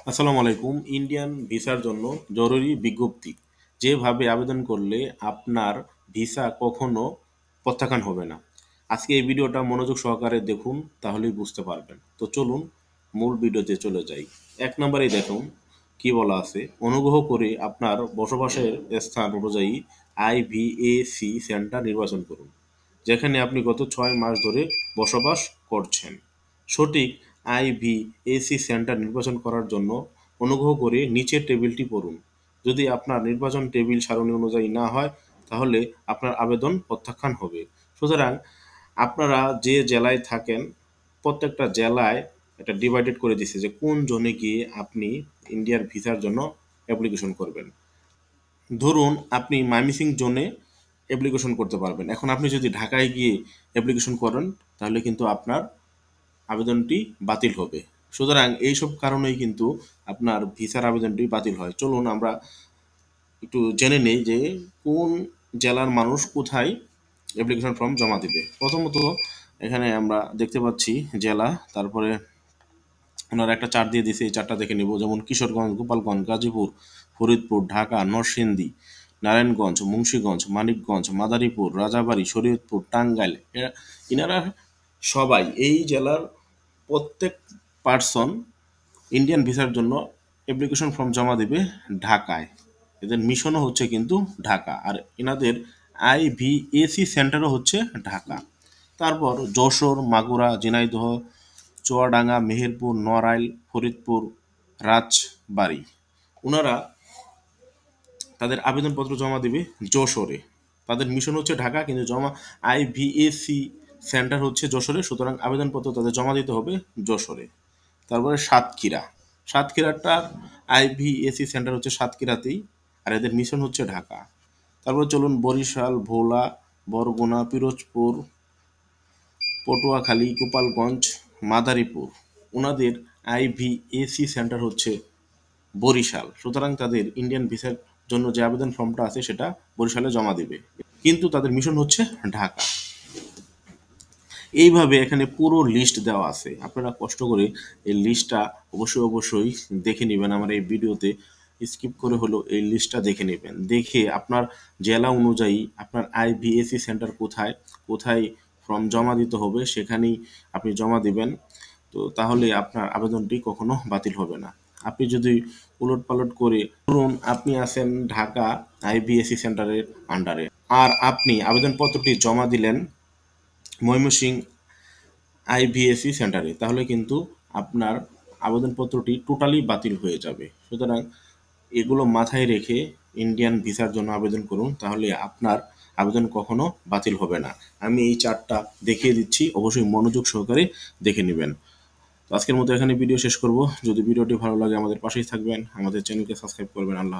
আসসালামু আলাইকুম। ইন্ডিয়ান ভিসার জন্য জরুরি বিজ্ঞপ্তি। যেভাবে আবেদন করলে আপনার ভিসা কখনো প্রত্যাখ্যান হবে না। আজকে এই ভিডিওটা মনোযোগ সহকারে দেখুন, তাহলেই বুঝতে পারবেন। তো চলুন মূল ভিডিওতে চলে যাই। এক নম্বরেই দেখুন কি বলা আছে, অনুগ্রহ করে আপনার বসবাসের স্থান অনুযায়ী আইভিএসি সেন্টার নির্বাচন করুন যেখানে আপনি গত 6 মাস ধরে বসবাস করছেন। সঠিক আইভিএসি সেন্টার নির্বাচন করার জন্য অনুগ্রহ করে নিচের টেবিলটি পড়ুন। যদি আপনার নির্বাচন টেবিল সারণী অনুযায়ী না হয়, তাহলে আপনার আবেদন প্রত্যাখ্যান হবে। সুতরাং আপনারা যে জেলায় থাকেন, প্রত্যেকটা জেলায় এটা ডিভাইডেড করে দিছে যে কোন জোনে গিয়ে আপনি ইন্ডিয়ার ভিসার জন্য অ্যাপ্লিকেশন করবেন। ধরুন আপনি ময়মনসিং জোনে অ্যাপ্লিকেশন করতে পারবেন। এখন আপনি যদি ঢাকায় গিয়ে অ্যাপ্লিকেশন করেন, তাহলে কিন্তু আপনার আবেদনটি বাতিল হবে। সুতরাং এইসব কারণেই কিন্তু আপনার ভিসার আবেদনটি বাতিল হয়। চলুন আমরা একটু জেনে নেই যে কোন জেলার মানুষ কোথায় অ্যাপ্লিকেশন ফর্ম জমা দিবে। প্রথমত এখানে আমরা দেখতে পাচ্ছি জেলা, তারপরে ওনারা একটা চার্ট দিয়ে দিছে, এই চার্টটা দেখে নেব। যেমন কিশোরগঞ্জ, গোপালগঞ্জ, গাজীপুর, ফরিদপুর, ঢাকা, নরসিংদী, নারায়ণগঞ্জ, মুন্সিগঞ্জ, মানিকগঞ্জ, মাদারীপুর, রাজাবাড়ী, শরীয়তপুর, টাঙ্গাইল। ইনারা সবাই এই জেলার প্রত্যেক পার্সন ইন্ডিয়ান ভিসার জন্য অ্যাপ্লিকেশন ফর্ম জমা দেবে ঢাকায়। এদের মিশনও হচ্ছে কিন্তু ঢাকা, আর এনাদের আইভিএসি সেন্টারও হচ্ছে ঢাকা। তারপর যশোর, মাগুরা, ঝিনাইদহ, চুয়াডাঙ্গা, মেহেরপুর, নড়াইল, ফরিদপুর, রাজবাড়ী। ওনারা তাদের আবেদনপত্র জমা দেবে যশোরে। তাদের মিশন হচ্ছে ঢাকা, কিন্তু জমা আইভিএসি সেন্টার হচ্ছে যশোরে। সুতরাং আবেদনপত্র তাদের জমা দিতে হবে যশোরে। তারপরে সাতক্ষীরা, সাতক্ষীরাটার আইভিএসি সেন্টার হচ্ছে সাতক্ষীরাতেই, আর এদের মিশন হচ্ছে ঢাকা। তারপরে চলুন বরিশাল, ভোলা, বরগুনা, পিরোজপুর, পটুয়াখালী, গোপালগঞ্জ, মাদারীপুর। ওনাদের আইভিএসি সেন্টার হচ্ছে বরিশাল। সুতরাং তাদের ইন্ডিয়ান ভিসার জন্য যে আবেদন ফর্মটা আছে সেটা বরিশালে জমা দেবে, কিন্তু তাদের মিশন হচ্ছে ঢাকা। এইভাবে এখানে পুরো লিস্ট দেওয়া আছে। আপনারা কষ্ট করে এই লিস্টটা অবশ্যই দেখে নেবেন। আমার এই ভিডিওতে স্কিপ করে হলেও এই লিস্টটা দেখে নেবেন। দেখে আপনার জেলা অনুযায়ী আপনার আইভিএসি সেন্টার কোথায় কোথায় ফর্ম জমা দিতে হবে সেখানেই আপনি জমা দিবেন। তো তাহলে আপনার আবেদনটি কখনো বাতিল হবে না। আপনি যদি উলটপালট করে, ধরুন আপনি আছেন ঢাকা আইভিএসি সেন্টারের আন্ডারে, আর আপনি আবেদনপত্রটি জমা দিলেন ময়মনসিংহ আইভিএসি সেন্টারে, তাহলে কিন্তু আপনার আবেদনপত্রটি টোটালি বাতিল হয়ে যাবে। সুতরাং এগুলো মাথায় রেখে ইন্ডিয়ান ভিসার জন্য আবেদন করুন, তাহলে আপনার আবেদন কখনো বাতিল হবে না। আমি এই চার্টটা দেখিয়ে দিচ্ছি, অবশ্যই মনোযোগ সহকারে দেখে নেবেন। তো আজকের মতো এখানে ভিডিও শেষ করব। যদি ভিডিওটি ভালো লাগে আমাদের পাশেই থাকবেন, আমাদের চ্যানেলকে সাবস্ক্রাইব করবেন। আল্লাহ।